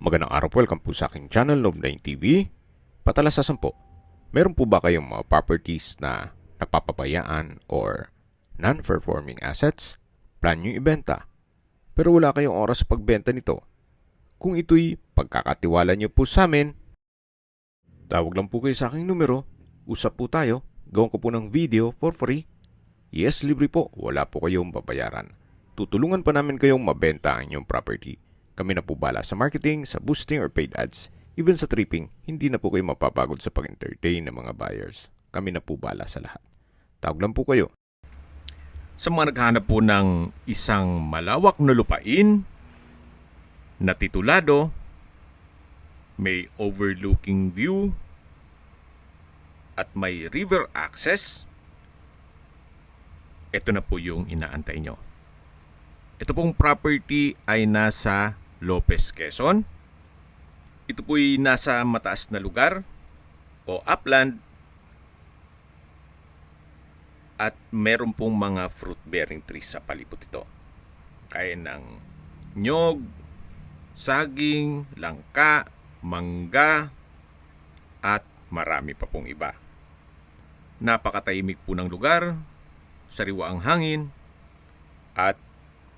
Magandang araw po, welcome po sa aking channel, Love9 TV. Patalasasan po, meron po ba kayong mga properties na napapabayaan or non-performing assets? Plan nyo ibenta, pero wala kayong oras sa pagbenta nito. Kung ito'y pagkakatiwala nyo po sa amin, tawag lang po kayo sa aking numero, usap po tayo, gawin ko po ng video for free. Yes, libre po, wala po kayong babayaran. Tutulungan pa namin kayong mabenta ang inyong property. Kami na po bala sa marketing, sa boosting or paid ads. Even sa tripping, hindi na po kayo mapapagod sa pag-entertain ng mga buyers. Kami na po bala sa lahat. Tawag lang po kayo. Sa mga naghahanap po ng isang malawak na lupain na titulado, may overlooking view at may river access, ito na po yung inaantay nyo. Ito pong property ay nasa Lopez, Quezon. Ito po'y nasa mataas na lugar o upland at meron pong mga fruit-bearing trees sa palibot ito. Kaya ng nyog, saging, langka, mangga, at marami pa pong iba. Napakatahimik po ng lugar, sariwa ang hangin, at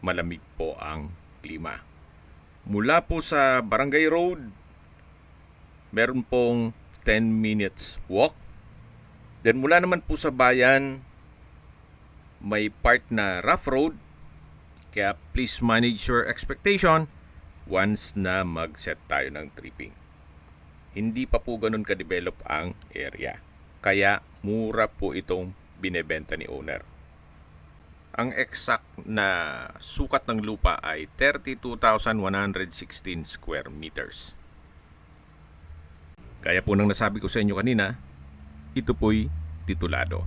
malamig po ang klima. Mula po sa Barangay Road, meron pong 10 minutes walk. Then mula naman po sa bayan, may part na rough road. Kaya please manage your expectation once na mag-set tayo ng tripping. Hindi pa po ganun ka-develop ang area. Kaya mura po itong binebenta ni owner. Ang exact na sukat ng lupa ay 32,116 square meters. Kaya po nang nasabi ko sa inyo kanina, ito po'y titulado.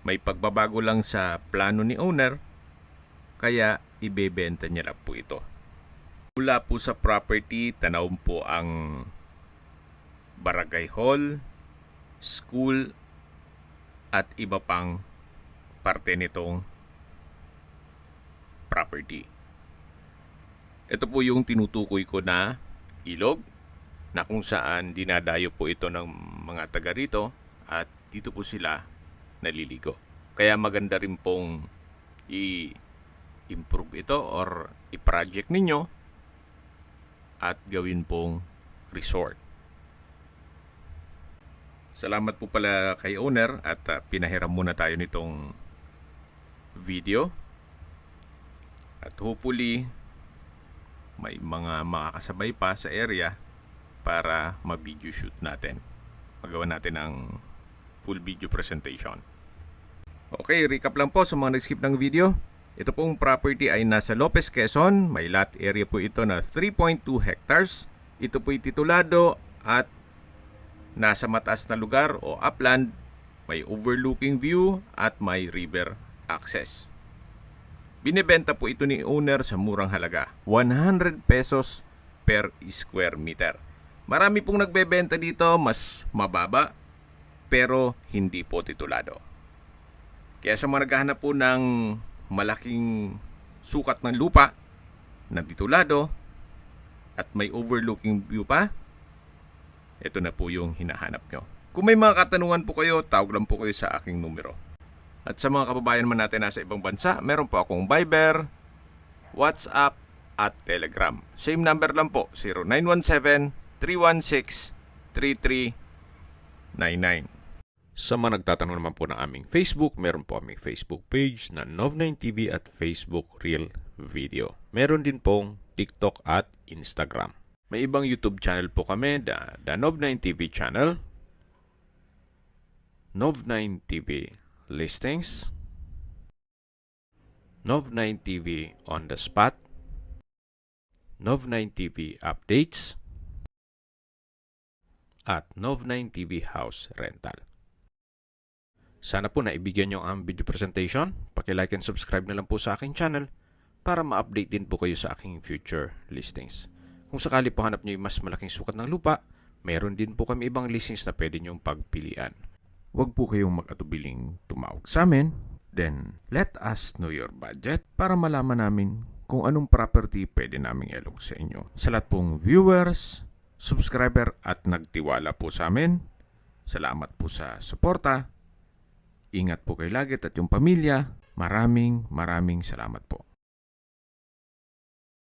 May pagbabago lang sa plano ni owner, kaya ibebenta niya lang po ito. Mula po sa property, tanaw po ang barangay hall, school, at iba pang parte nitong property. Ito po yung tinutukoy ko na ilog na kung saan dinadayo po ito ng mga taga rito at dito po sila naliligo. Kaya maganda rin pong i-improve ito or i-project ninyo at gawin pong resort. Salamat po pala kay owner at pinahiram muna tayo nitong video. At hopefully, may mga makakasabay pa sa area para ma-video shoot natin. Magawa natin ang full video presentation. Okay, recap lang po sa mga nag-skip ng video. Ito pong property ay nasa Lopez, Quezon. May lot area po ito na 3.2 hectares. Ito po'y titulado at nasa mataas na lugar o upland. May overlooking view at may river access. Binebenta po ito ni owner sa murang halaga, 100 pesos per square meter. Marami pong nagbebenta dito, mas mababa, pero hindi po titulado. Kaya sa mga naghahanap po ng malaking sukat ng lupa na titulado at may overlooking view pa, ito na po yung hinahanap nyo. Kung may mga katanungan po kayo, tawag lang po kayo sa aking numero. At sa mga kababayan naman natin nasa ibang bansa, meron po akong Viber, WhatsApp, at Telegram. Same number lang po, 0917-316-3399. Sa mga nagtatanong naman po ng aming Facebook, meron po aming Facebook page na Love9 TV at Facebook Real Video. Meron din pong TikTok at Instagram. May ibang YouTube channel po kami, the Love9 TV channel, Love9 TV Listings, Love9 TV On The Spot, Love9 TV Updates, at Love9 TV House Rental. Sana po naibigyan nyo ang video presentation. Paki-like and subscribe na lang po sa aking channel para ma-update din po kayo sa aking future listings. Kung sakali po hanap nyo yung mas malaking sukat ng lupa, meron din po kami ibang listings na pwede nyong pagpilian. Huwag po kayong mag-atubiling tumawag sa amin. Then, let us know your budget para malaman namin kung anong property pwede naming ilog sa inyo. Sa lahat pong viewers, subscriber at nagtiwala po sa amin, salamat po sa suporta. Ingat po kayo lagi at yung pamilya. Maraming salamat.